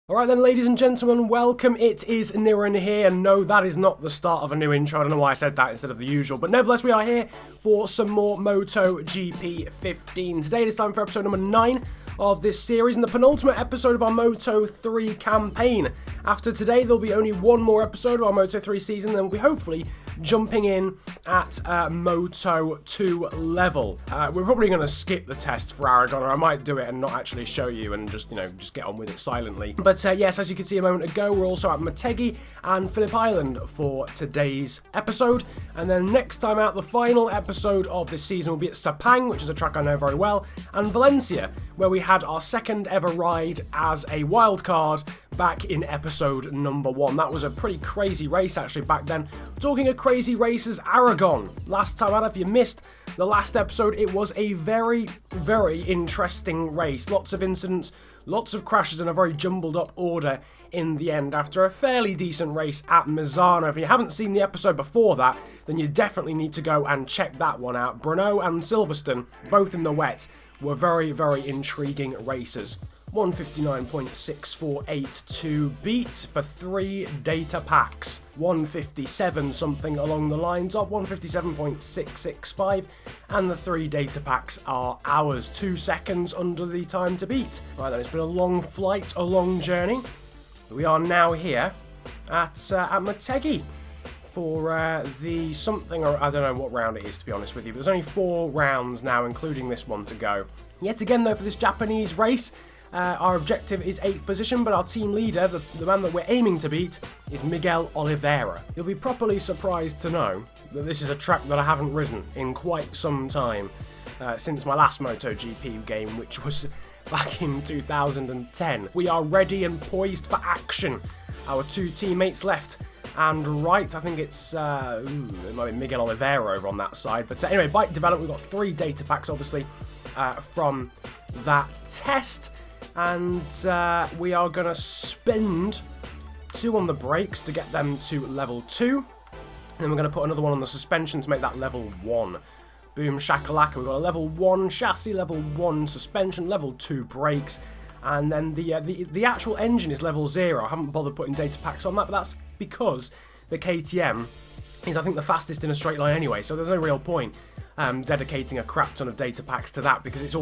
Alright then, ladies and gentlemen, welcome. It is Niran here, and no, that is not the start of a new intro. I don't know why I said that instead of the usual, but nevertheless, we are here for some more MotoGP 15. Today it is time for episode number 9 of this series, and the penultimate episode of our Moto3 campaign. After today, there'll be only one more episode of our Moto3 season, then we'll be hopefully jumping in at Moto 2 level. We're probably going to skip the test for Aragon, or I might do it and not actually show you and just get on with it silently. But yes, as you can see a moment ago, we're also at Motegi and Phillip Island for today's episode. And then next time out, the final episode of this season will be at Sepang, which is a track I know very well, and Valencia, where we had our second ever ride as a wild card back in episode number 1. That was a pretty crazy race actually back then. Talking of crazy races, Aragon. Last time out, if you missed the last episode, it was a very, very interesting race. Lots of incidents, lots of crashes, and a very jumbled up order in the end after a fairly decent race at Misano. If you haven't seen the episode before that, then you definitely need to go and check that one out. Brno and Silverstone, both in the wet, were very, very intriguing races. 159.6482 beats for 3 data packs. 157 something along the lines of 157.665, and the 3 data packs are ours, 2 seconds under the time to beat. Right then, it's been a long flight, a long journey. We are now here at Motegi for the something, or I don't know what round it is to be honest with you, but there's only 4 rounds now, including this one to go. Yet again though, for this Japanese race, our objective is 8th position, but our team leader, the man that we're aiming to beat, is Miguel Oliveira. You'll be properly surprised to know that this is a track that I haven't ridden in quite some time, since my last MotoGP game, which was back in 2010. We are ready and poised for action. Our 2 teammates left and right, I think it's, it might be Miguel Oliveira over on that side. But anyway, bike development, we've got 3 data packs, obviously, from that test. And we are going to spend 2 on the brakes to get them to level 2. And then we're going to put another one on the suspension to make that level 1. Boom shakalaka, we've got a level 1 chassis, level 1 suspension, level 2 brakes. And then the actual engine is level 0. I haven't bothered putting data packs on that, but that's because the KTM is, I think, the fastest in a straight line anyway, so there's no real point dedicating a crap ton of data packs to that, because that's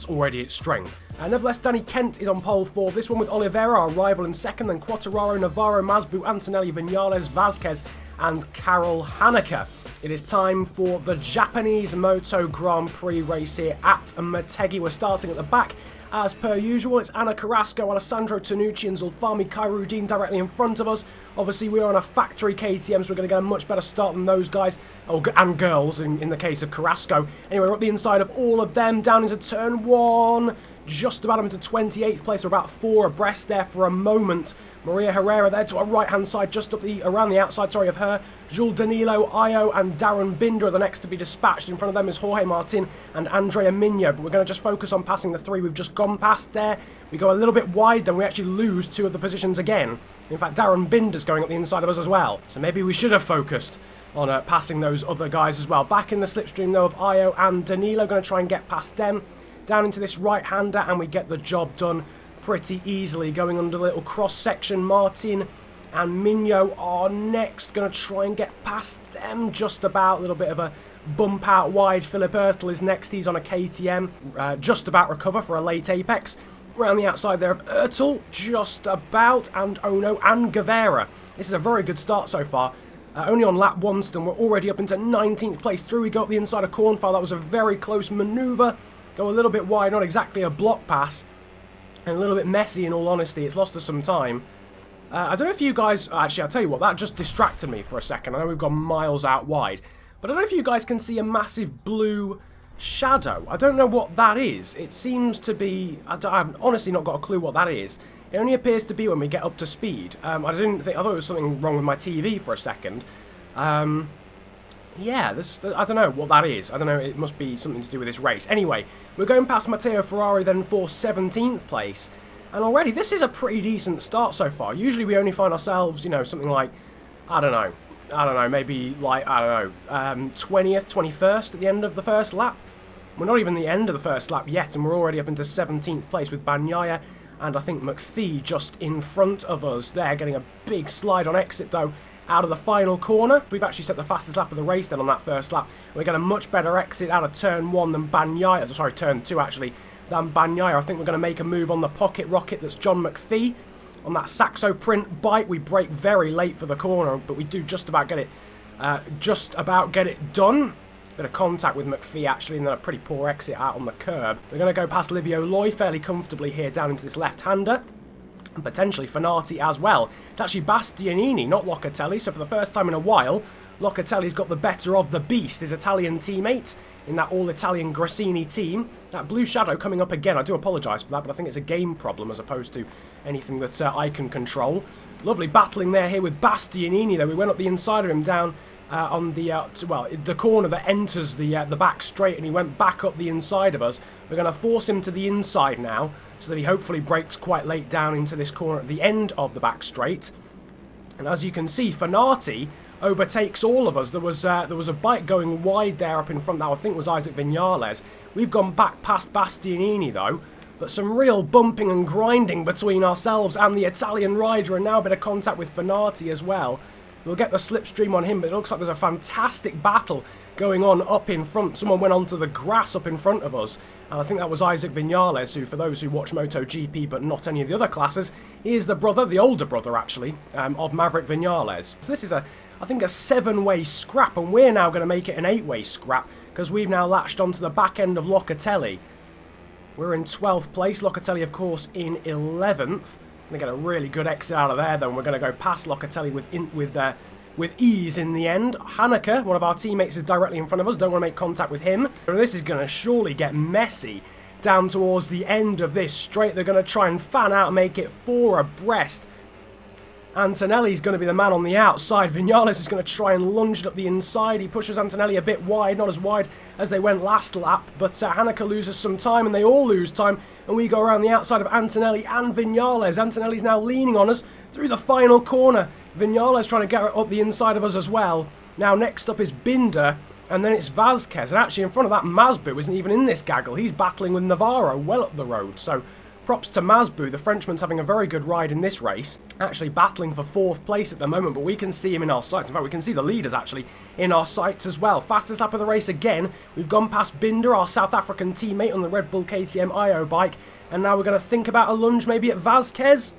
already its strength. Nevertheless, Danny Kent is on pole for this one with Oliveira, our rival, in second, then Quartararo, Navarro, Masbu, Antonelli, Vinales, Vasquez, and Carol Haneke. It is time for the Japanese Moto Grand Prix race here at Motegi. We're starting at the back. As per usual, it's Anna Carrasco, Alessandro Tanucci, and Zulfami Khairuddin directly in front of us. Obviously, we are on a factory KTM, so we're going to get a much better start than those guys, and girls, in the case of Carrasco. Anyway, we're up the inside of all of them, down into turn 1. Just about into 28th place. We're about 4 abreast there for a moment. Maria Herrera there to our right-hand side, just up around the outside, of her. Jules Danilo, Io, and Darren Binder are the next to be dispatched. In front of them is Jorge Martin and Andrea Minho, but we're going to just focus on passing the 3 we've just gone past there. We go a little bit wide, then we actually lose 2 of the positions again. In fact, Darren Binder's going up the inside of us as well. So maybe we should have focused on passing those other guys as well. Back in the slipstream, though, of Io and Danilo. Going to try and get past them. Down into this right-hander, and we get the job done pretty easily. Going under the little cross-section, Martin and Minho are next. Going to try and get past them just about. A little bit of a bump out wide. Philip Ertl is next. He's on a KTM. Just about recover for a late apex. Around the outside there of Ertl, just about. And Ono and Guevara. This is a very good start so far. Only on lap 1 still. We're already up into 19th place. Through we go up the inside of Cornfire. That was a very close manoeuvre. Go a little bit wide, not exactly a block pass, and a little bit messy in all honesty. It's lost us some time. I don't know if you guys, actually I'll tell you what, that just distracted me for a second. I know we've gone miles out wide, but I don't know if you guys can see a massive blue shadow. I don't know what that is. It seems to be, I've honestly not got a clue what that is. It only appears to be when we get up to speed. I thought it was something wrong with my TV for a second. Yeah, I don't know what that is. I don't know, it must be something to do with this race. Anyway, we're going past Matteo Ferrari then for 17th place. And already, this is a pretty decent start so far. Usually we only find ourselves, something like, I don't know, maybe like, 20th, 21st at the end of the first lap. We're not even the end of the first lap yet, and we're already up into 17th place with Bagnaia And I think McPhee just in front of us there, getting a big slide on exit though, out of the final corner. We've actually set the fastest lap of the race then on that first lap. We're getting a much better exit out of turn 1 than Bagnaia, sorry, turn 2 actually, than Bagnaia. I think we're going to make a move on the pocket rocket that's John McPhee. On that Saxo print bike, we brake very late for the corner, but we do just about get it done. Bit of contact with McPhee actually, and then a pretty poor exit out on the curb. We're going to go past Livio Loy fairly comfortably here down into this left-hander. And potentially Fanati as well. It's actually Bastianini, not Locatelli, so for the first time in a while, Locatelli's got the better of the beast, his Italian teammate, in that all-Italian Grassini team. That blue shadow coming up again, I do apologise for that, but I think it's a game problem as opposed to anything that I can control. Lovely battling there here with Bastianini, though. We went up the inside of him down on the, the corner that enters the back straight, and he went back up the inside of us. We're going to force him to the inside now, so that he hopefully breaks quite late down into this corner at the end of the back straight. And as you can see, Fanati overtakes all of us. There was a bike going wide there up in front that I think was Isaac Viñales. We've gone back past Bastianini though, but some real bumping and grinding between ourselves and the Italian rider, and now a bit of contact with Fanati as well. We'll get the slipstream on him, but it looks like there's a fantastic battle going on up in front. Someone went onto the grass up in front of us, and I think that was Isaac Viñales, who, for those who watch MotoGP but not any of the other classes, he is the brother, the older brother actually, of Maverick Viñales. So this is, I think, a 7-way scrap, and we're now going to make it an 8-way scrap, because we've now latched onto the back end of Locatelli. We're in 12th place, Locatelli, of course, in 11th. They get a really good exit out of there, though, and we're going to go past Locatelli with ease in the end. Haneke, one of our teammates, is directly in front of us. Don't want to make contact with him. So this is going to surely get messy down towards the end of this straight. They're going to try and fan out and make it 4 abreast. Antonelli's going to be the man on the outside. Viñales is going to try and lunge it up the inside. He pushes Antonelli a bit wide, not as wide as they went last lap, but Haneke loses some time, and they all lose time, and we go around the outside of Antonelli and Viñales. Antonelli's now leaning on us through the final corner. Viñales trying to get up the inside of us as well. Now next up is Binder, and then it's Vazquez, and actually in front of that Masbu isn't even in this gaggle. He's battling with Navarro well up the road, so props to Masbu. The Frenchman's having a very good ride in this race, actually battling for 4th place at the moment, but we can see him in our sights. In fact, we can see the leaders actually in our sights as well. Fastest lap of the race again. We've gone past Binder, our South African teammate on the Red Bull KTM IO bike, and now we're going to think about a lunge maybe at Vazquez.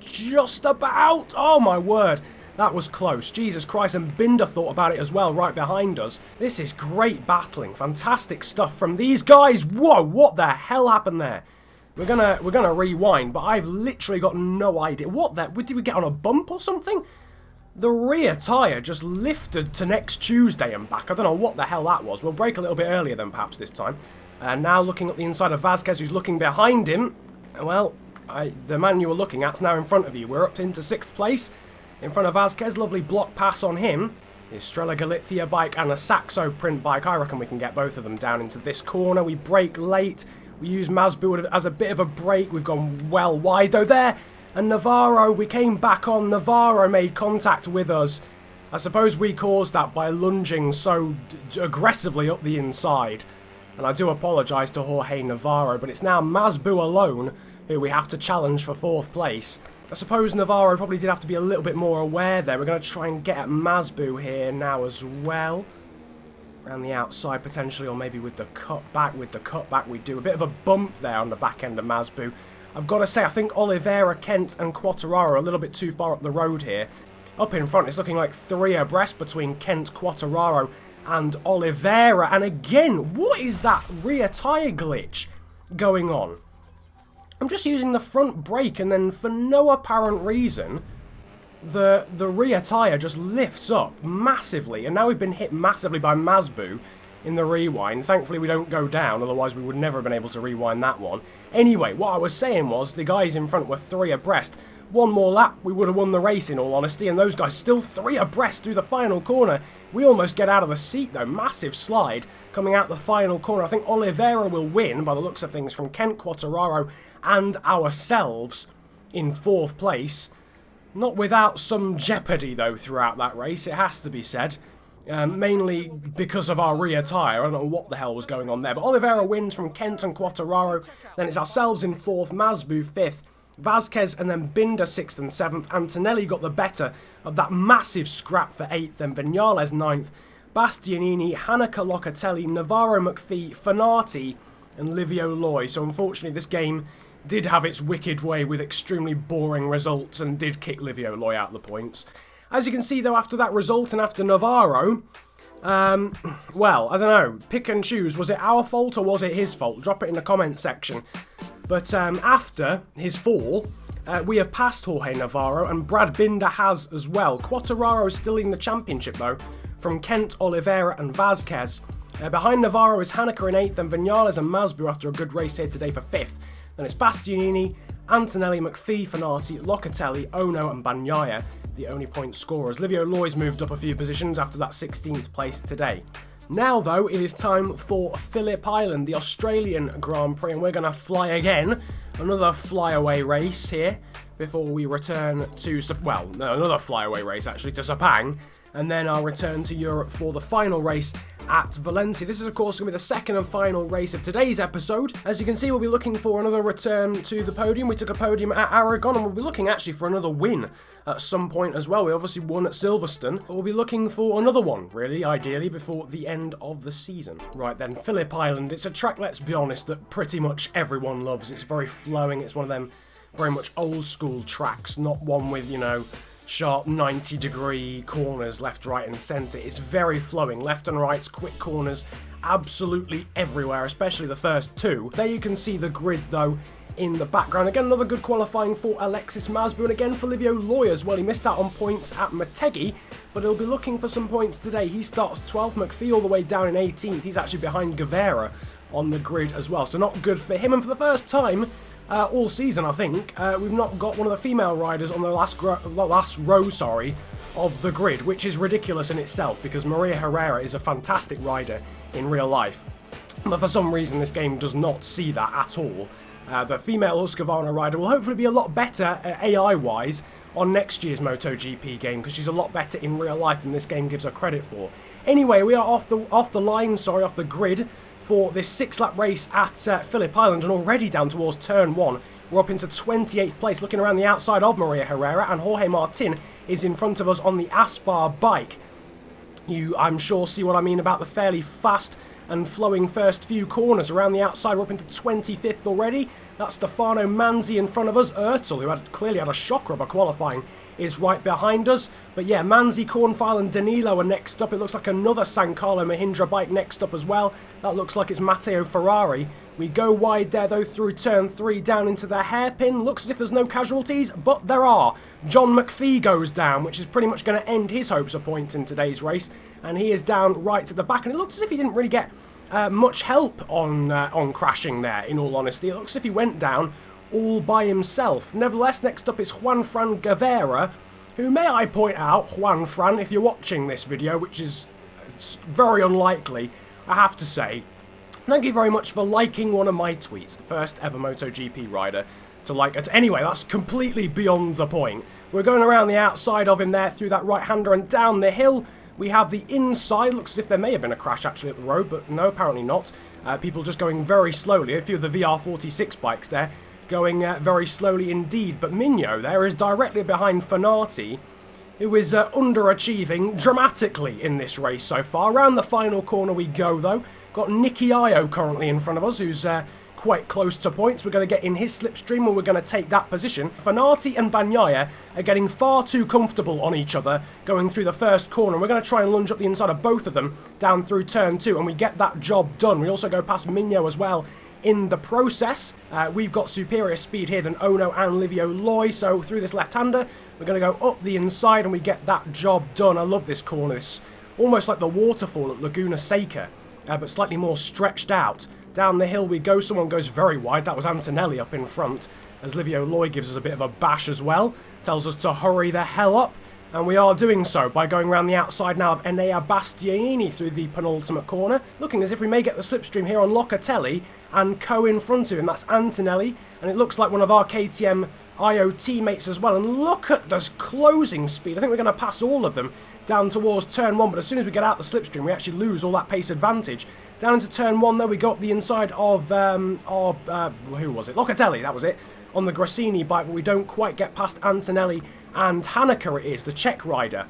Just about. Oh my word. That was close. Jesus Christ, and Binder thought about it as well, right behind us. This is great battling. Fantastic stuff from these guys. Whoa, what the hell happened there? We're gonna rewind, but I've literally got no idea. What the? Did we get on a bump or something? The rear tyre just lifted to next Tuesday and back. I don't know what the hell that was. We'll brake a little bit earlier than perhaps this time. Now looking at the inside of Vazquez, who's looking behind him. Well, the man you were looking at's now in front of you. We're up into 6th place. In front of Vazquez, lovely block pass on him. The Estrella Galicia bike and a Saxo print bike. I reckon we can get both of them down into this corner. We brake late. We use Masbu as a bit of a break. We've gone well wide though there. And Navarro, we came back on. Navarro made contact with us. I suppose we caused that by lunging so aggressively up the inside. And I do apologise to Jorge Navarro, but it's now Masbu alone who we have to challenge for 4th place. I suppose Navarro probably did have to be a little bit more aware there. We're going to try and get at Masbu here now as well. Around the outside potentially, or maybe with the cutback. With the cutback we do a bit of a bump there on the back end of Masbu. I've got to say, I think Oliveira, Kent and Quattararo are a little bit too far up the road here. Up in front, it's looking like 3 abreast between Kent, Quattararo and Oliveira. And again, what is that rear tyre glitch going on? I'm just using the front brake, and then for no apparent reason, the rear tyre just lifts up massively, and now we've been hit massively by Masbu in the rewind. Thankfully we don't go down, otherwise we would never have been able to rewind that one. Anyway, what I was saying was the guys in front were 3 abreast. One more lap, we would have won the race in all honesty, and those guys still 3 abreast through the final corner. We almost get out of the seat though. Massive slide coming out the final corner. I think Oliveira will win by the looks of things from Kent, Quattararo and ourselves in 4th place. Not without some jeopardy though throughout that race, it has to be said. Mainly because of our rear tyre. I don't know what the hell was going on there. But Oliveira wins from Kent and Quattararo. Then it's ourselves in 4th, Masbu 5th, Vasquez and then Binder 6th and 7th. Antonelli got the better of that massive scrap for 8th, then Viñales 9th. Bastianini, Haneke, Locatelli, Navarro, McPhee, Fanati and Livio Loy. So unfortunately this game did have its wicked way with extremely boring results and did kick Livio Loy out of the points. As you can see though, after that result and after Navarro, well, I don't know, pick and choose. Was it our fault or was it his fault? Drop it in the comments section. But after his fall, we have passed Jorge Navarro and Brad Binder has as well. Quartararo is still in the championship though, from Kent, Oliveira and Vasquez. Behind Navarro is Haneke in 8th and Viñales and Masbu after a good race here today for 5th. Then it's Bastianini, Antonelli, McPhee, Fanati, Locatelli, Ono and Bagnaia, the only point scorers. Livio Loy's moved up a few positions after that 16th place today. Now though, it is time for Phillip Island, the Australian Grand Prix, and we're going to fly again. Another flyaway race here before we return to, well, no, another flyaway race actually to Sepang, and then I'll return to Europe for the final race at Valencia. This is of course going to be the second and final race of today's episode. As you can see, we'll be looking for another return to the podium. We took a podium at Aragon and we'll be looking actually for another win at some point as well. We obviously won at Silverstone, but we'll be looking for another one, really, ideally, before the end of the season. Right then, Phillip Island. It's a track, let's be honest, that pretty much everyone loves. It's very flowing. It's one of them very much old school tracks, not one with, you know, sharp 90-degree corners left, right and centre. It's very flowing, left and right, quick corners absolutely everywhere, especially the first two. There you can see the grid though in the background. Again, another good qualifying for Alexis Masbu, and again for Livio Loy as well. He missed out on points at Motegi, but he'll be looking for some points today. He starts 12th, McPhee all the way down in 18th. He's actually behind Guevara on the grid as well, so not good for him. And for the first time all season, I think, we've not got one of the female riders on the last row of the grid, which is ridiculous in itself because Maria Herrera is a fantastic rider in real life. But for some reason, this game does not see that at all. The female Husqvarna rider will hopefully be a lot better AI-wise on next year's MotoGP game because she's a lot better in real life than this game gives her credit for. Anyway, we are off the grid for this 6-lap race at Phillip Island, and already down towards turn 1. We're up into 28th place, looking around the outside of Maria Herrera, and Jorge Martin is in front of us on the Aspar bike. You, I'm sure, see what I mean about the fairly fast and flowing first few corners around the outside. We're up into 25th already. That's Stefano Manzi in front of us. Ertl, who clearly had a shocker of a qualifying, is right behind us. But yeah, Manzi, Cornfile and Danilo are next up. It looks like another San Carlo Mahindra bike next up as well. That looks like it's Matteo Ferrari. We go wide there though through turn 3 down into the hairpin. Looks as if there's no casualties, but there are. John McPhee goes down, which is pretty much going to end his hopes of points in today's race. And he is down right at the back. And it looks as if he didn't really get much help on crashing there, in all honesty. It looks as if he went down all by himself. Nevertheless, next up is Juanfran Guevara, who, may I point out, Juanfran, if you're watching this video, which is very unlikely, I have to say, thank you very much for liking one of my tweets, the first ever MotoGP rider to like it. Anyway, that's completely beyond the point. We're going around the outside of him there through that right-hander and down the hill. We have the inside. Looks as if there may have been a crash actually at the road, but no, apparently not. People just going very slowly. A few of the VR46 bikes there going very slowly indeed. But Migno there is directly behind Fanati, who is underachieving dramatically in this race so far. Around the final corner we go though. Got Nicky Io currently in front of us, who's quite close to points. We're going to get in his slipstream and we're going to take that position. Fanati and Bagnaia are getting far too comfortable on each other going through the first corner. We're going to try and lunge up the inside of both of them down through turn 2, and we get that job done. We also go past Migno as well in the process. We've got superior speed here than Ono and Livio Loy, so through this left-hander we're going to go up the inside and we get that job done. I love this corner. It's almost like the waterfall at Laguna Seca, but slightly more stretched out. Down the hill we go. Someone goes very wide. That was Antonelli up in front, as Livio Loy gives us a bit of a bash as well. Tells us to hurry the hell up, and we are doing so by going around the outside now of Enea Bastianini through the penultimate corner. Looking as if we may get the slipstream here on Locatelli and Co in front of him. That's Antonelli, and it looks like one of our KTM IO teammates as well. And look at this closing speed. I think we're going to pass all of them down towards turn 1, but as soon as we get out the slipstream we actually lose all that pace advantage. Down into turn 1 though, we got the inside of who was it? Locatelli, that was it. on the Grassini bike, but we don't quite get past Antonelli and Haneke. It is the Czech rider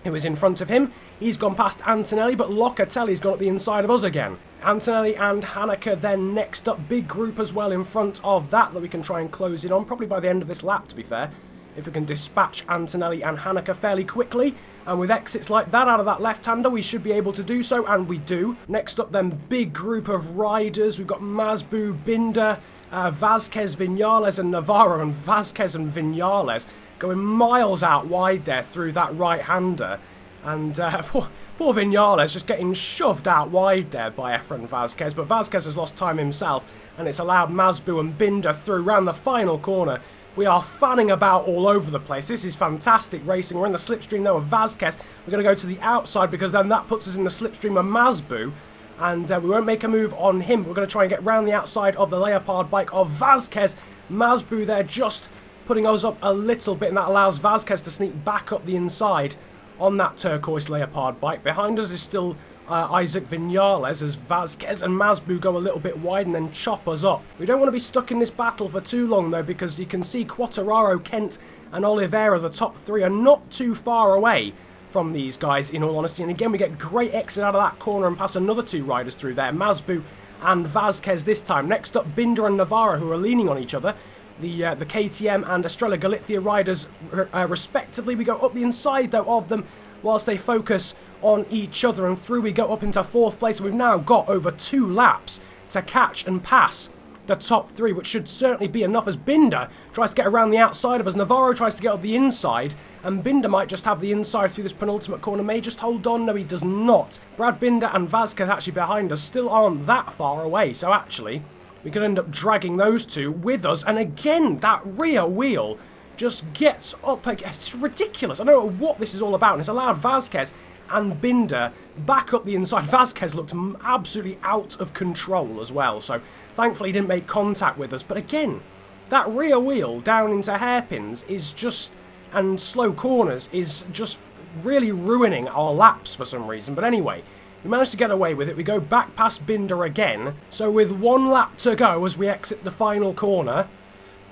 who is in front of him. He's gone past Antonelli, but Locatelli's gone up the inside of us again. Antonelli and Haneke then next up. Big group as well in front of that we can try and close in on, probably by the end of this lap, to be fair. If we can dispatch Antonelli and Haneke fairly quickly, and with exits like that out of that left-hander, we should be able to do so, and we do. Next up then, big group of riders. We've got Masbu, Binder, Vazquez, Vinales and Navarro, and Vazquez and Vinales going miles out wide there through that right-hander. And poor Vinales just getting shoved out wide there by Efren Vazquez, but Vazquez has lost time himself, and it's allowed Masbu and Binder through round the final corner. We are fanning about all over the place. This is fantastic racing. We're in the slipstream now of Vazquez. We're going to go to the outside because then that puts us in the slipstream of Masbu. And we won't make a move on him. We're going to try and get round the outside of the Leopard bike of Vazquez. Masbu there just putting us up a little bit, and that allows Vazquez to sneak back up the inside on that turquoise Leopard bike. Behind us is still Isaac Vinales as Vazquez and Masbu go a little bit wide and then chop us up. We don't want to be stuck in this battle for too long though, because you can see Quartararo, Kent and Oliveira, the top three, are not too far away from these guys in all honesty. And again, we get great exit out of that corner and pass another two riders through there, Masbu and Vazquez this time. Next up, Binder and Navarro, who are leaning on each other. The KTM and Estrella Galicia riders respectively. We go up the inside though of them whilst they focus on each other, and through we go up into fourth place. We've now got over 2 laps to catch and pass the top 3, which should certainly be enough as Binder tries to get around the outside of us. Navarro tries to get up the inside, and Binder might just have the inside through this penultimate corner. May just hold on. No, he does not. Brad Binder and Vazquez actually behind us still aren't that far away, so actually we could end up dragging those two with us. And again, that rear wheel just gets up again. It's ridiculous. I don't know what this is all about, and it's allowed Vazquez and Binder back up the inside. Vazquez looked absolutely out of control as well, so thankfully he didn't make contact with us. But again, that rear wheel down into hairpins is just, and slow corners, is just really ruining our laps for some reason. But anyway, we managed to get away with it. We go back past Binder again. So with 1 lap to go as we exit the final corner,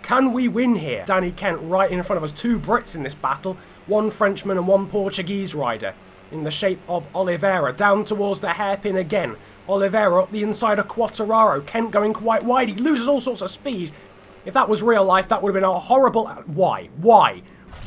can we win here? Danny Kent right in front of us. 2 Brits in this battle. 1 Frenchman and 1 Portuguese rider in the shape of Oliveira. Down towards the hairpin again. Oliveira up the inside of Quartararo. Kent going quite wide. He loses all sorts of speed. If that was real life, that would have been a horrible... Why? Why?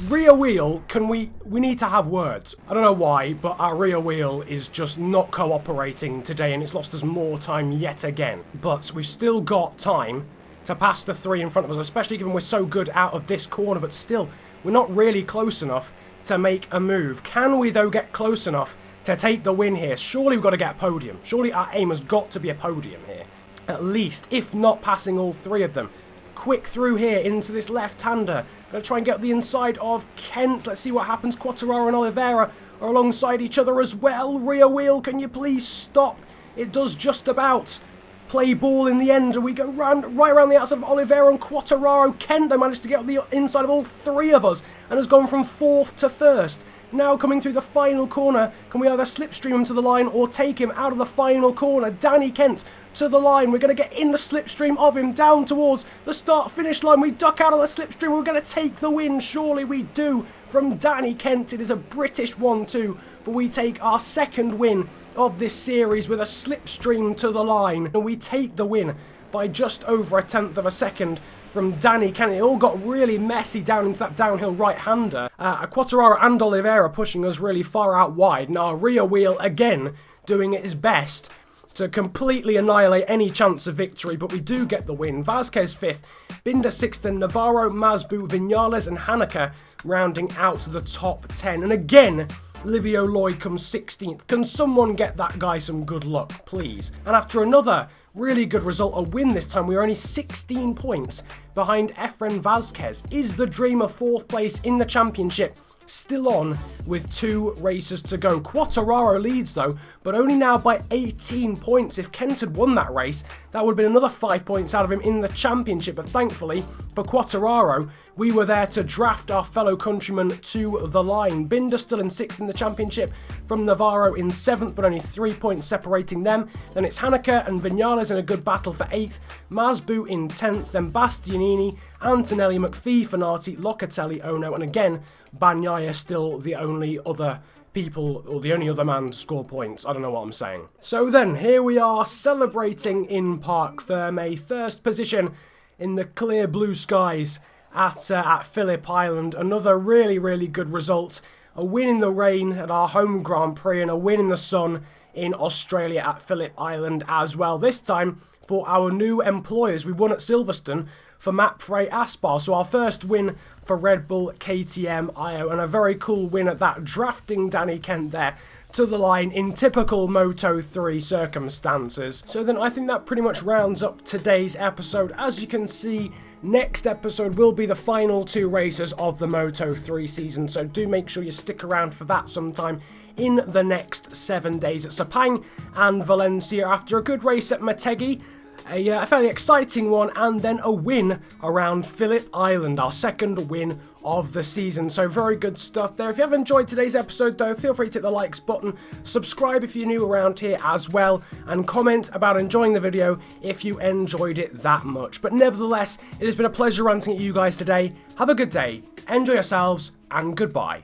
Rear wheel, we need to have words. I don't know why, but our rear wheel is just not cooperating today, and it's lost us more time yet again. But we've still got time to pass the 3 in front of us, especially given we're so good out of this corner, but still, we're not really close enough to make a move. Can we, though, get close enough to take the win here? Surely we've got to get a podium. Surely our aim has got to be a podium here. At least, if not passing all 3 of them. Quick through here into this left-hander. Going to try and get the inside of Kent. Let's see what happens. Quartararo and Oliveira are alongside each other as well. Rear wheel, can you please stop? It does just about. Play ball in the end, and we go right around the outside of Oliveira and Quartararo. Kent managed to get up the inside of all 3 of us and has gone from 4th to 1st. Now coming through the final corner, can we either slipstream him to the line or take him out of the final corner? Danny Kent to the line. We're going to get in the slipstream of him down towards the start-finish line. We duck out of the slipstream. We're going to take the win. Surely we do from Danny Kent. It is a British 1-2, but we take our 2nd win of this series with a slipstream to the line. And we take the win by just over 1/10 of a second from Danny Kent. It all got really messy down into that downhill right-hander. Quartararo and Oliveira pushing us really far out wide. And our rear wheel, again, doing its best to completely annihilate any chance of victory, but we do get the win. Vazquez 5th, Binder 6th, and Navarro, Masbu, Vinales and Haneke rounding out the top 10. And again, Livio Lloyd comes 16th. Can someone get that guy some good luck, please? And after another really good result, a win this time, we are only 16 points behind Efren Vazquez. Is the dream of 4th place in the championship still on with 2 races to go? Quartararo leads though, but only now by 18 points. If Kent had won that race, that would have been another 5 points out of him in the championship. But thankfully for Quartararo, we were there to draft our fellow countrymen to the line. Binder still in 6th in the championship from Navarro in 7th, but only 3 points separating them. Then it's Haneke and Vinales is in a good battle for 8th, Masbu in 10th, then Bastianini, Antonelli, McPhee, Fanati, Locatelli, Ono, and again, Bagnaia still the only other people, or the only other man to score points. I don't know what I'm saying. So then, here we are celebrating in Parc Ferme, first position in the clear blue skies at Phillip Island. Another really good result. A win in the rain at our home Grand Prix and a win in the sun in Australia at Phillip Island as well. This time for our new employers. We won at Silverstone for Mapfre Aspar. So our first win for Red Bull KTM IO, and a very cool win at that, drafting Danny Kent there to the line in typical Moto3 circumstances. So then I think that pretty much rounds up today's episode. As you can see, next episode will be the final 2 races of the Moto3 season, so do make sure you stick around for that sometime in the next 7 days at Sepang and Valencia after a good race at Motegi. A fairly exciting one, and then a win around Phillip Island, our second win of the season. So very good stuff there. If you have enjoyed today's episode though, feel free to hit the likes button, subscribe if you're new around here as well, and comment about enjoying the video if you enjoyed it that much. But nevertheless, it has been a pleasure ranting at you guys today. Have a good day, enjoy yourselves, and goodbye.